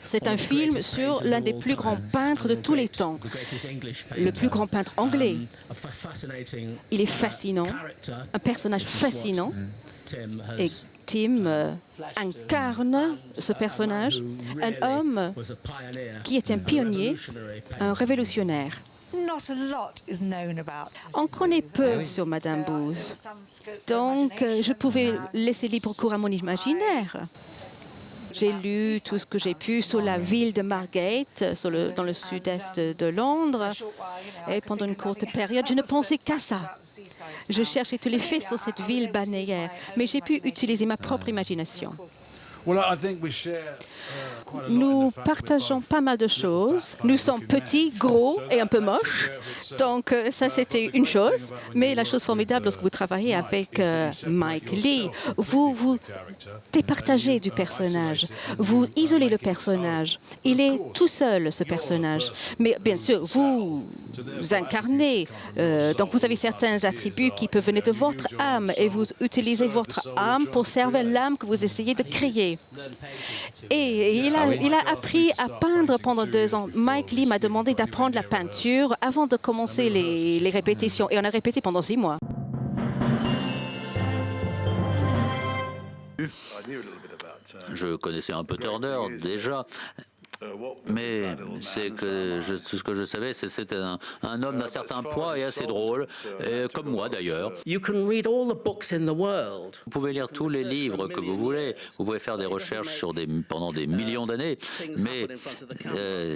C'est un film sur l'un des plus grands peintres de tous les temps, le plus grand peintre anglais. Il est fascinant, un personnage fascinant, et Tim incarne ce personnage, un homme qui est un pionnier, un révolutionnaire. On connaît peu sur Madame Booth, donc je pouvais laisser libre cours à mon imaginaire. J'ai lu tout ce que j'ai pu sur la ville de Margate, dans le sud-est de Londres, et pendant une courte période, je ne pensais qu'à ça. Je cherchais tous les faits sur cette ville balnéaire, mais j'ai pu utiliser ma propre imagination. Nous partageons pas mal de choses. Nous sommes petits, gros et un peu moches. Donc ça, c'était une chose. Mais la chose formidable lorsque vous travaillez avec Mike Leigh, vous départagez du personnage. Vous isolez le personnage. Il est tout seul, ce personnage. Mais bien sûr, vous incarnez. Donc vous avez certains attributs qui peuvent venir de votre âme et vous utilisez votre âme pour servir l'âme que vous essayez de créer. Et il a appris à peindre pendant 2 ans. Mike Leigh m'a demandé d'apprendre la peinture avant de commencer les répétitions. Et on a répété pendant 6 mois. Je connaissais un peu Turner déjà. Mais tout ce que je savais, c'était un homme d'un certain poids et assez drôle, et comme moi d'ailleurs. Vous pouvez lire tous les livres que vous voulez, vous pouvez faire des recherches pendant des millions d'années, mais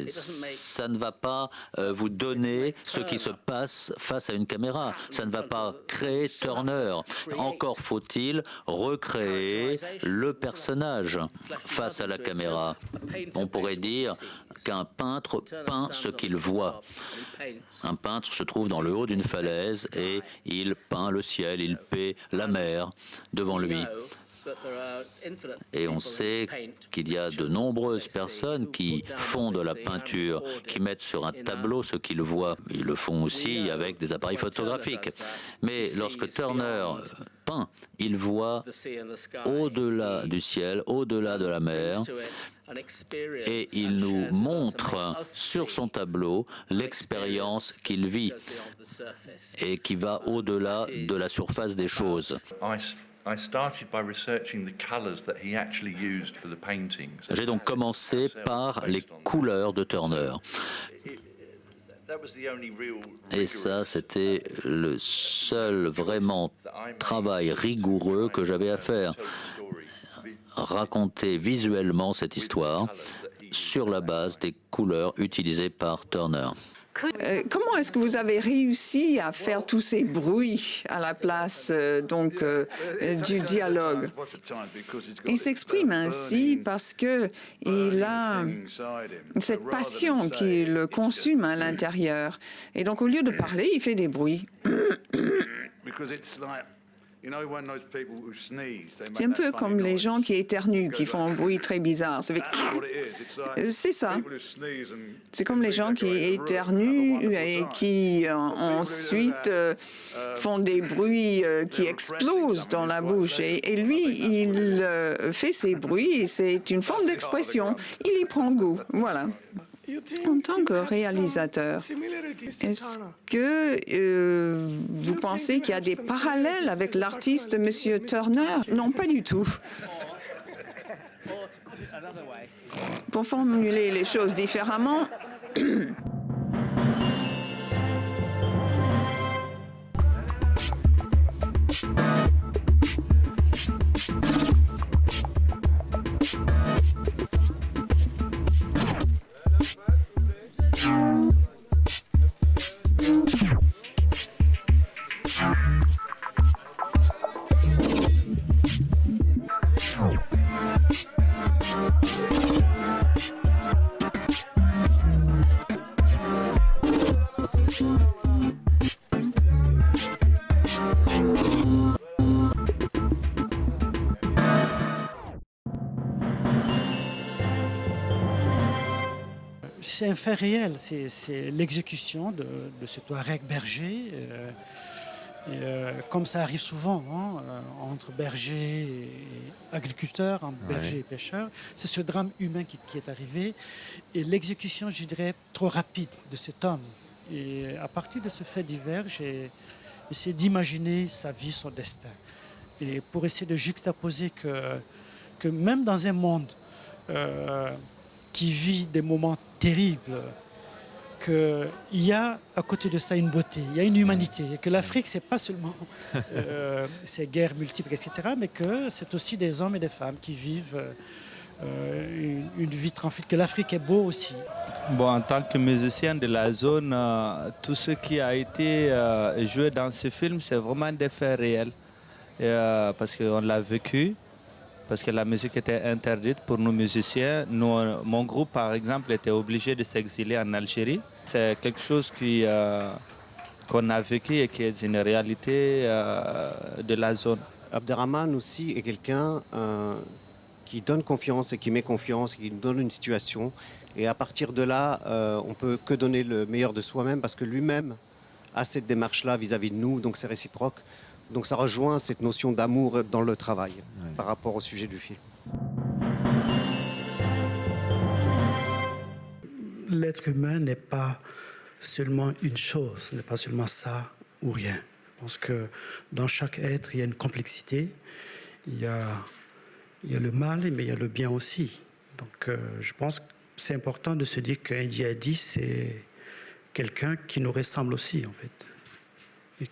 ça ne va pas vous donner ce qui se passe face à une caméra. Ça ne va pas créer Turner. Encore faut-il recréer le personnage face à la caméra. On pourrait dire qu'un peintre peint ce qu'il voit. Un peintre se trouve dans le haut d'une falaise et il peint le ciel, il peint la mer devant lui. Et on sait qu'il y a de nombreuses personnes qui font de la peinture, qui mettent sur un tableau ce qu'ils voient. Ils le font aussi avec des appareils photographiques. Mais lorsque Turner peint, il voit au-delà du ciel, au-delà de la mer, et il nous montre sur son tableau l'expérience qu'il vit et qui va au-delà de la surface des choses. J'ai donc commencé par les couleurs de Turner. Et ça, c'était le seul vraiment travail rigoureux que j'avais à faire. Raconter visuellement cette histoire sur la base des couleurs utilisées par Turner. Comment est-ce que vous avez réussi à faire tous ces bruits à la place du dialogue? Il s'exprime ainsi parce que il a cette passion qui le consume à l'intérieur. Et donc, au lieu de parler, il fait des bruits. C'est un peu comme les gens qui éternuent, qui font un bruit très bizarre. C'est ça. C'est comme les gens qui éternuent et qui ensuite font des bruits qui explosent dans la bouche. Et lui, il fait ces bruits et c'est une forme d'expression. Il y prend goût. Voilà. En tant que réalisateur, est-ce que vous pensez qu'il y a des parallèles avec l'artiste M. Turner? Non, pas du tout. Pour formuler les choses différemment, c'est un fait réel, c'est l'exécution de ce Touareg berger Comme ça arrive souvent entre bergers et agriculteurs, entre bergers et pêcheurs, c'est ce drame humain qui est arrivé et l'exécution, je dirais, trop rapide de cet homme. Et à partir de ce fait divers, j'ai essayé d'imaginer sa vie, son destin. Et pour essayer de juxtaposer que même dans un monde qui vit des moments terribles, qu'il y a à côté de ça une beauté, il y a une humanité, et que l'Afrique, c'est pas seulement ces guerres multiples, etc., mais que c'est aussi des hommes et des femmes qui vivent une vie tranquille, que l'Afrique est beau aussi. Bon, en tant que musicien de la zone, tout ce qui a été joué dans ce film, c'est vraiment des faits réels, parce qu'on l'a vécu. Parce que la musique était interdite pour nous musiciens. Mon groupe, par exemple, était obligé de s'exiler en Algérie. C'est quelque chose qu'on a vécu et qui est une réalité de la zone. Abderrahmane aussi est quelqu'un qui donne confiance et qui met confiance, qui nous donne une situation. Et à partir de là, on peut que donner le meilleur de soi-même parce que lui-même a cette démarche-là vis-à-vis de nous, donc c'est réciproque. Donc ça rejoint cette notion d'amour dans le travail par rapport au sujet du film. L'être humain n'est pas seulement une chose, n'est pas seulement ça ou rien. Je pense que dans chaque être, il y a une complexité, il y a le mal, mais il y a le bien aussi. Donc je pense que c'est important de se dire qu'un djihadiste, c'est quelqu'un qui nous ressemble aussi, en fait. Et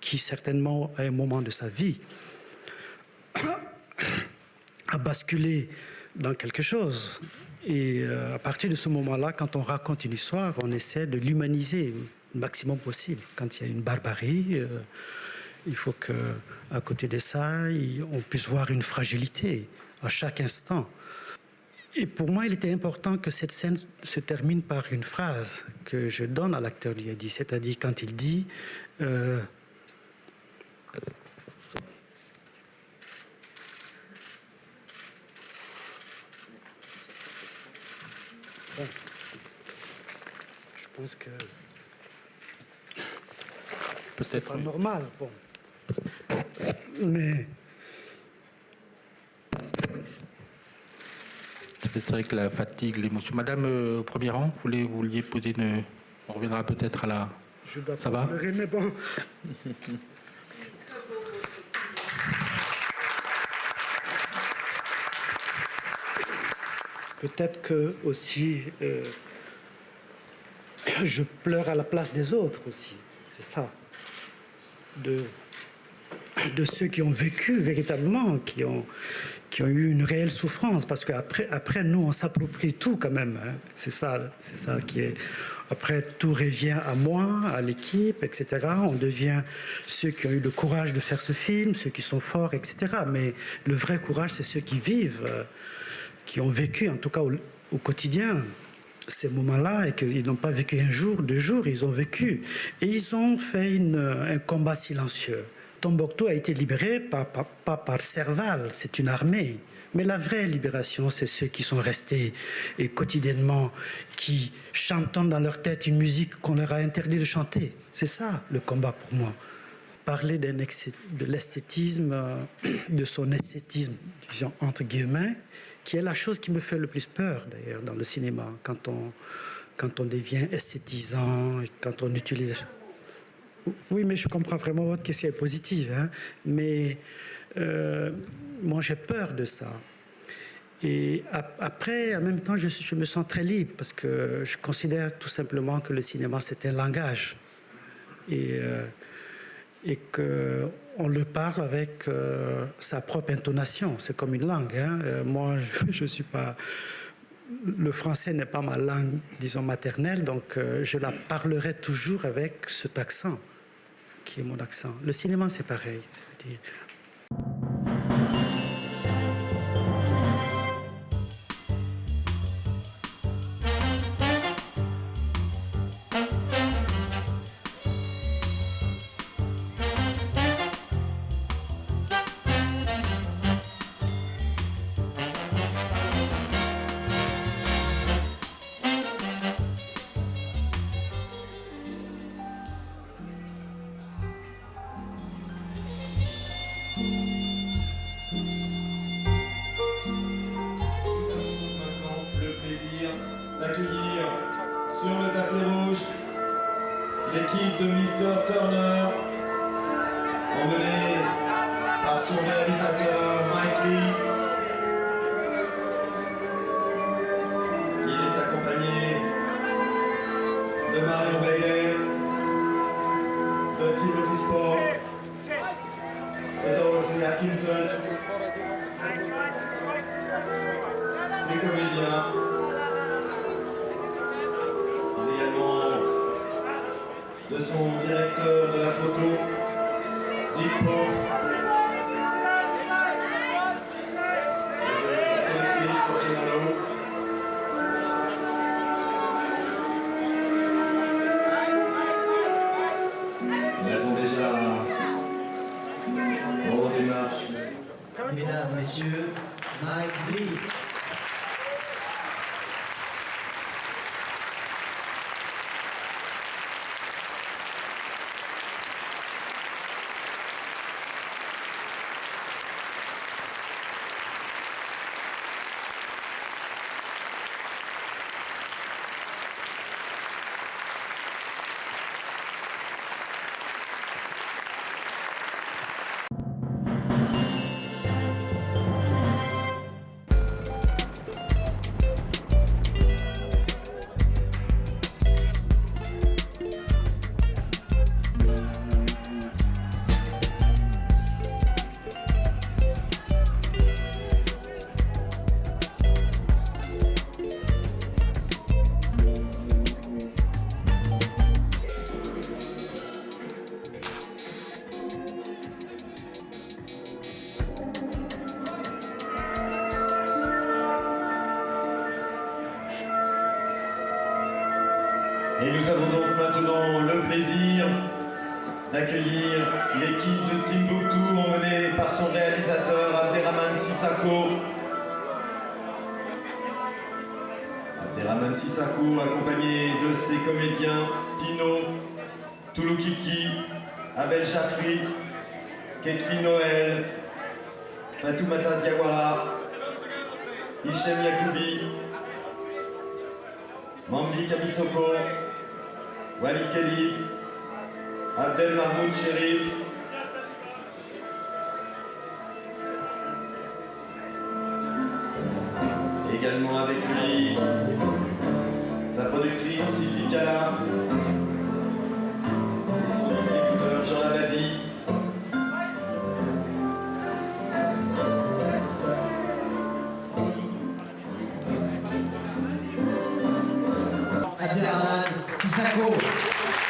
qui certainement, à un moment de sa vie, a basculé dans quelque chose. Et à partir de ce moment-là, quand on raconte une histoire, on essaie de l'humaniser le maximum possible. Quand il y a une barbarie, il faut qu'à côté de ça, on puisse voir une fragilité à chaque instant. Et pour moi, il était important que cette scène se termine par une phrase que je donne à l'acteur Liadi, c'est-à-dire quand il dit bon, je pense que c'est pas normal, bon. Mais c'est vrai que la fatigue, l'émotion. Madame, au premier rang, vous vouliez poser une... On reviendra peut-être à la... Je dois Ça va pleurer, mais bon. Peut-être que aussi, je pleure à la place des autres aussi. C'est ça. De ceux qui ont vécu véritablement, qui ont eu une réelle souffrance, parce qu'après, nous, on s'approprie tout quand même. Hein. C'est ça qui est... Après, tout revient à moi, à l'équipe, etc. On devient ceux qui ont eu le courage de faire ce film, ceux qui sont forts, etc. Mais le vrai courage, c'est ceux qui vivent, qui ont vécu, en tout cas au quotidien, ces moments-là, et qu'ils n'ont pas vécu un jour, 2 jours, ils ont vécu. Et ils ont fait un combat silencieux. Tombouctou a été libéré pas par Serval, c'est une armée. Mais la vraie libération, c'est ceux qui sont restés et quotidiennement, qui chantent dans leur tête une musique qu'on leur a interdit de chanter. C'est ça le combat pour moi. Parler de l'esthétisme, de son esthétisme, disons, entre guillemets, qui est la chose qui me fait le plus peur d'ailleurs dans le cinéma, quand on devient esthétisant et quand on utilise... Oui, mais je comprends vraiment votre question est positive, hein, mais moi j'ai peur de ça. Et après, en même temps, je me sens très libre parce que je considère tout simplement que le cinéma c'est un langage et qu'on le parle avec sa propre intonation. C'est comme une langue. Hein. Moi, je suis pas... Le français n'est pas ma langue, disons, maternelle, donc je la parlerai toujours avec cet accent, qui est mon accent. Le cinéma, c'est pareil. C'est-à-dire... rouge, l'équipe de Mr. Turner, emmenée par son réalisateur Mike Lee. Il est accompagné de Marion Bailey, de Timothy Spall, de Dorothy Atkinson, ses comédiens, également de son directeur de la photo, Dick Pope, et de sa productrice Porcelano. Nous attendons déjà au démarche. Mesdames, Messieurs, Mike Lee. Et nous avons donc maintenant le plaisir d'accueillir l'équipe de Timbuktu emmenée par son réalisateur Abderrahmane Sissako. Abderrahmane Sissako accompagné de ses comédiens Pino, Touloukiki, Abel Jafri, Ketli Noël, Fatoumata Diawara, Hichem Yacoubi, Mambi Kamisoko, Walid Kelly, Abdel Mahmoud Sherif, également avec lui sa productrice Sylvie Kala et son distributeur Jean Labadie. Abderrahmane Sissako.